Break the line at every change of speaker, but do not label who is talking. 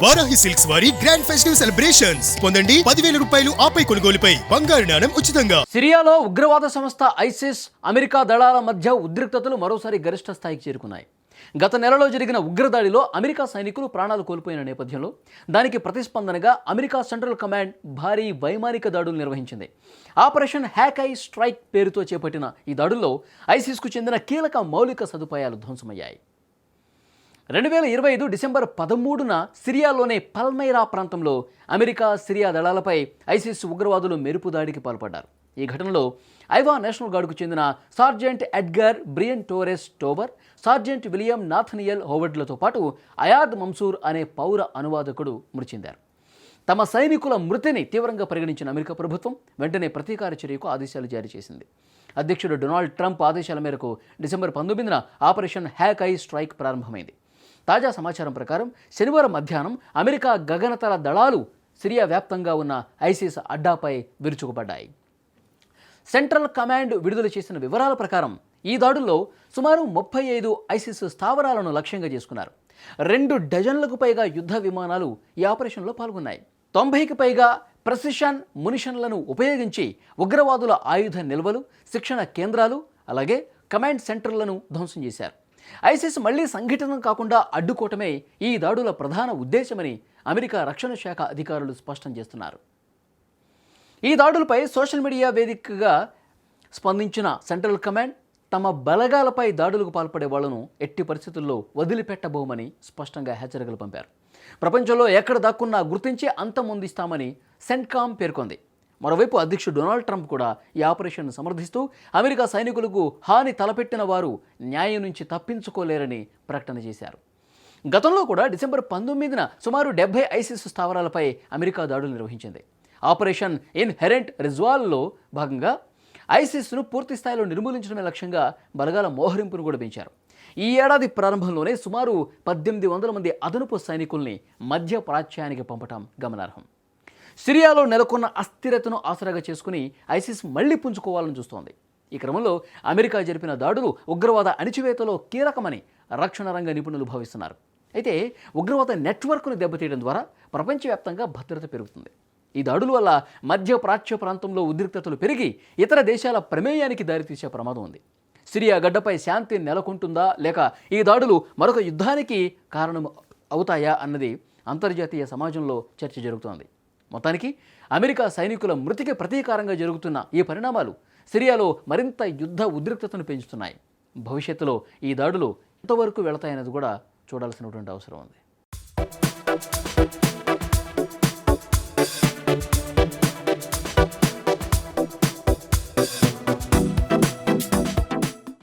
Varahi silks వారి grand festive celebrations పొందండి 10,000 రూపాయలు ఆపై కొనుగోలుపై బంగారు నాణెం ఉచితంగా.
సిరియాలో ఉగ్రవాద సంస్థ ఐసిస్ అమెరికా దళాల మధ్య ఉద్రిక్తతలు మరోసారి గరిష్ట స్థాయికి చేరుకున్నాయి. గత నెలలో జరిగిన ఉగ్రదాడిలో అమెరికా సైనికులు ప్రాణాలు కోల్పోయిన నేపథ్యంలో దానికి ప్రతిస్పందనగా అమెరికా సెంట్రల్ కమాండ్ భారీ వైమానిక దాడులు నిర్వహించింది. ఆపరేషన్ హ్యాక్ ఐ స్ట్రైక్ పేరుతో చేపట్టిన ఈ దాడుల్లో ఐసిస్కు చెందిన కీలక మౌలిక సదుపాయాలు ధ్వంసమయ్యాయి. 2025 డిసెంబర్ 13న సిరియాలోని పల్మైరా ప్రాంతంలో అమెరికా సిరియా దళాలపై ఐసిస్ ఉగ్రవాదులు మెరుపు దాడికి పాల్పడ్డారు. ఈ ఘటనలో ఐవా నేషనల్ గార్డుకు చెందిన sergeant Edgar Brian Torres Tovar, sergeant William Nathaniel హోవర్డ్లతో పాటు అయాద్ మన్సూర్ అనే పౌర అనువాదకుడు మృతి చెందారు. తమ సైనికుల మృతిని తీవ్రంగా పరిగణించిన అమెరికా ప్రభుత్వం వెంటనే ప్రతీకార చర్యకు ఆదేశాలు జారీ చేసింది. అధ్యక్షుడు డొనాల్డ్ ట్రంప్ ఆదేశాల మేరకు డిసెంబర్ 19న ఆపరేషన్ హ్యాక్ ఐ స్ట్రైక్ ప్రారంభమైంది. తాజా సమాచారం ప్రకారం శనివారం మధ్యాహ్నం అమెరికా గగనతల దళాలు సిరియా వ్యాప్తంగా ఉన్న ఐసిస్ అడ్డాపై విరుచుకుపడ్డాయి. సెంట్రల్ కమాండ్ విడుదల చేసిన వివరాల ప్రకారం ఈ దాడుల్లో సుమారు 35 ఐసిస్ స్థావరాలను లక్ష్యంగా చేసుకున్నారు. 2 డజన్లకు పైగా యుద్ధ విమానాలు ఈ ఆపరేషన్లో పాల్గొన్నాయి. 90కి పైగా ప్రెసిషన్ మునిషన్లను ఉపయోగించి ఉగ్రవాదుల ఆయుధ నిల్వలు, శిక్షణ కేంద్రాలు, అలాగే కమాండ్ సెంటర్లను ధ్వంసం చేశారు. ఐసిస్ మళ్లీ సంఘటన కాకుండా అడ్డుకోవటమే ఈ దాడుల ప్రధాన ఉద్దేశమని అమెరికా రక్షణ శాఖ అధికారులు స్పష్టం చేస్తున్నారు. ఈ దాడులపై సోషల్ మీడియా వేదికగా స్పందించిన సెంట్రల్ కమాండ్ తమ బలగాలపై దాడులకు పాల్పడే వాళ్లను ఎట్టి పరిస్థితుల్లో వదిలిపెట్టబోమని స్పష్టంగా హెచ్చరికలు పంపారు. ప్రపంచంలో ఎక్కడ దాక్కున్నా గుర్తించి అంతమొందిస్తామని సెంట్కామ్ పేర్కొంది. మరోవైపు అధ్యక్షుడు డొనాల్డ్ ట్రంప్ కూడా ఈ ఆపరేషన్ను సమర్థిస్తూ అమెరికా సైనికులకు హాని తలపెట్టిన వారు న్యాయం నుంచి తప్పించుకోలేరని ప్రకటన చేశారు. గతంలో కూడా డిసెంబర్ 19న సుమారు 70 ఐసిస్ స్థావరాలపై అమెరికా దాడులు నిర్వహించింది. ఆపరేషన్ ఇన్హెరెంట్ రిజ్వాల్లో భాగంగా ఐసిస్ను పూర్తి స్థాయిలో నిర్మూలించడమే లక్ష్యంగా బలగాల మోహరింపును కూడా పెంచారు. ఈ ఏడాది ప్రారంభంలోనే సుమారు 1800 మంది అదనపు సైనికుల్ని మధ్య ప్రాచ్యానికి పంపటం గమనార్హం. సిరియాలో నెలకొన్న అస్థిరతను ఆసరాగా చేసుకుని ఐసిస్ మళ్లీ పుంజుకోవాలని చూస్తోంది. ఈ క్రమంలో అమెరికా జరిపిన దాడులు ఉగ్రవాద అణిచివేతలో కీలకమని రక్షణ రంగ నిపుణులు భావిస్తున్నారు. అయితే ఉగ్రవాద నెట్వర్క్ను దెబ్బతీయడం ద్వారా ప్రపంచవ్యాప్తంగా భద్రత పెరుగుతుంది. ఈ దాడుల వల్ల మధ్య ప్రాచ్య ప్రాంతంలో ఉద్రిక్తతలు పెరిగి ఇతర దేశాల ప్రమేయానికి దారితీసే ప్రమాదం ఉంది. సిరియా గడ్డపై శాంతి నెలకొంటుందా లేక ఈ దాడులు మరొక యుద్ధానికి కారణం అవుతాయా అన్నది అంతర్జాతీయ సమాజంలో చర్చ జరుగుతోంది. మొత్తానికి అమెరికా సైనికుల మృతికి ప్రతీకారంగా జరుగుతున్న ఈ పరిణామాలు సిరియాలో మరింత యుద్ధ ఉద్రిక్తతను పెంచుతున్నాయి. భవిష్యత్తులో ఈ దాడులు ఎంతవరకు వెళతాయన్నది కూడా చూడాల్సినటువంటి అవసరం ఉంది.